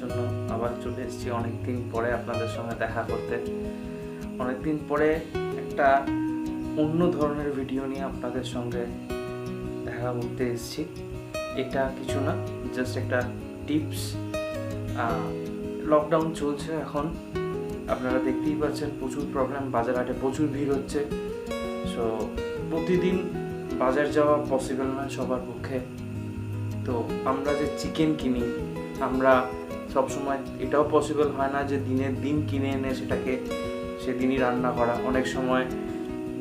জন্য আবার চলে এসেছি অনেক দিন পরে আপনাদের সঙ্গে দেখা করতে। অনেক দিন পরে একটা অন্য ধরনের ভিডিও নিয়ে আপনাদের সঙ্গে দেখা করতে এসেছি। এটা কিছু না, জাস্ট একটা টিপস। লকডাউন চলছে এখন, আপনারা দেখতেই পাচ্ছেন প্রচুর প্রবলেম, বাজারহাটে প্রচুর ভিড় হচ্ছে। সো প্রতিদিন বাজার যাওয়া পসিবল নয় সবার পক্ষে। তো আমরা যে চিকেন কিনি, আমরা সবসময় এটাও পসিবল হয় না যে দিনের দিন কিনে এনে সেটাকে সেদিনই রান্না করা। অনেক সময়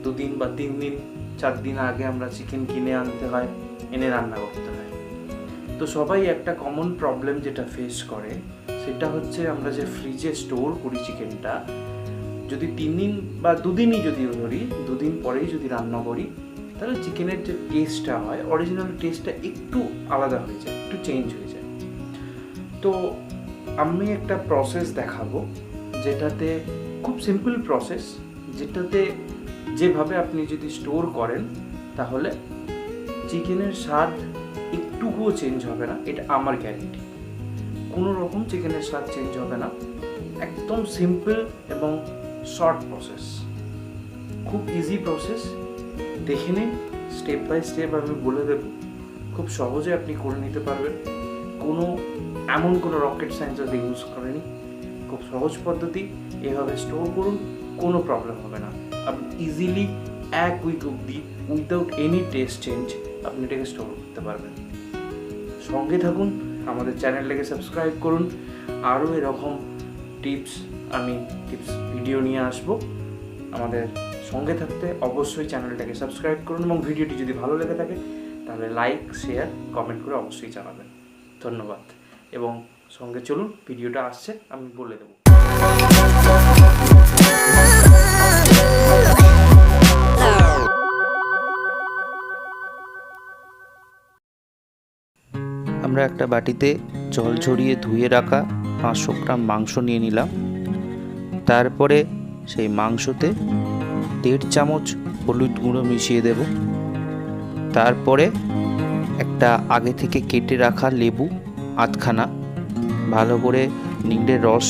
2 দিন বা 3 দিন 4 দিন আগে আমরা চিকেন কিনে আনতে হয়, এনে রান্না করতে হয়। তো সবাই একটা কমন প্রবলেম যেটা ফেস করে সেটা হচ্ছে, আমরা যে ফ্রিজে স্টোর করি চিকেনটা, যদি 3 দিন বা 2 দিনই যদি ধরি, 2 দিন পরেই যদি রান্না করি, তাহলে চিকেনের যে টেস্টটা হয়, অরিজিনাল টেস্টটা একটু আলাদা হয়ে যায়, একটু চেঞ্জ হয়ে যায়। তো আমি একটা প্রসেস দেখাবো, যেটাতে খুব সিম্পল প্রসেস, যেটাতে যেভাবে আপনি যদি স্টোর করেন তাহলে চিকেনের স্বাদ একটুকুও চেঞ্জ হবে না। এটা আমার গ্যারেন্টি। কোনো রকম চিকেনের স্বাদ চেঞ্জ হবে না। একদম সিম্পল এবং শর্ট প্রসেস, খুব ইজি প্রসেস। দেখে নিন, স্টেপ বাই স্টেপ আমি বলে দেব, খুব সহজে আপনি করে নিতে পারবেন। এমন কোনো রকেট সায়েন্স ইউজ করেনি, খুব সহজ পদ্ধতি। এভাবে স্টোর করুন, কোনো প্রবলেম হবে না। আপনি ইজিলি 1 উইক অবধি উইদাউট এনি টেস্ট চেঞ্জ আপনি এটাকে স্টোর করতে পারবেন। সঙ্গে থাকুন, আমাদের চ্যানেলটাকে সাবস্ক্রাইব করুন। আরও এরকম টিপস ভিডিও নিয়ে আসবো। আমাদের সঙ্গে থাকতে অবশ্যই চ্যানেলটাকে সাবস্ক্রাইব করুন, এবং ভিডিওটি যদি ভালো লেগে থাকে তাহলে লাইক, শেয়ার, কমেন্ট করে অবশ্যই জানাবেন। ধন্যবাদ। এবং সঙ্গে চলুন, ভিডিওটা আসছে, আমি বলে দেবো। আমরা একটা বাটিতে জল ঝরিয়ে ধুয়ে রাখা 500 গ্রাম মাংস নিয়ে নিলাম। তারপরে সেই মাংসতে 1.5 চামচ হলুদ গুঁড়ো মিশিয়ে দেব। তারপরে একটা আগে থেকে কেটে রাখা লেবু আধখানা ভালো করে নিংড়ে রস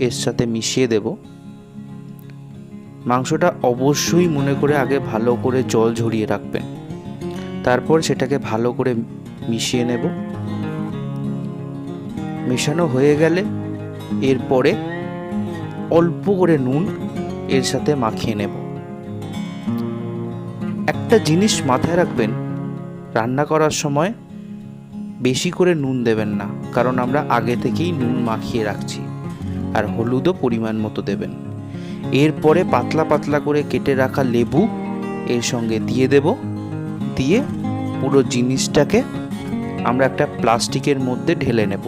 এর সাথে মিশিয়ে দেব। মাংসটা অবশ্যই মনে করে আগে ভালো করে জল ঝরিয়ে রাখবেন। তারপর সেটাকে ভালো করে মিশিয়ে নেব। মেশানো হয়ে গেলে এরপরে অল্প করে নুন এর সাথে মাখিয়ে নেব। একটা জিনিস মাথায় রাখবেন, রান্না করার সময় বেশি করে নুন দেবেন না, কারণ আমরা আগে থেকেই নুন মাখিয়ে রাখছি। আর হলুদও পরিমাণ মতো দেবেন। এরপরে পাতলা পাতলা করে কেটে রাখা লেবু এর সঙ্গে দিয়ে দেব। দিয়ে পুরো জিনিসটাকে আমরা একটা প্লাস্টিকের মধ্যে ঢেলে নেব,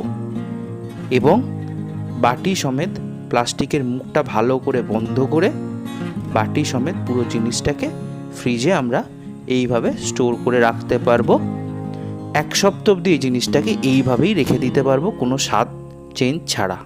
এবং বাটি সমেত প্লাস্টিকের মুখটা ভালো করে বন্ধ করে বাটি সমেত পুরো জিনিসটাকে ফ্রিজে আমরা এইভাবে স্টোর করে রাখতে পারবো। 1 সপ্তাহ অবধি এই জিনিসটাকে এইভাবেই রেখে দিতে পারবো, কোনো স্বাদ চেঞ্জ ছাড়া।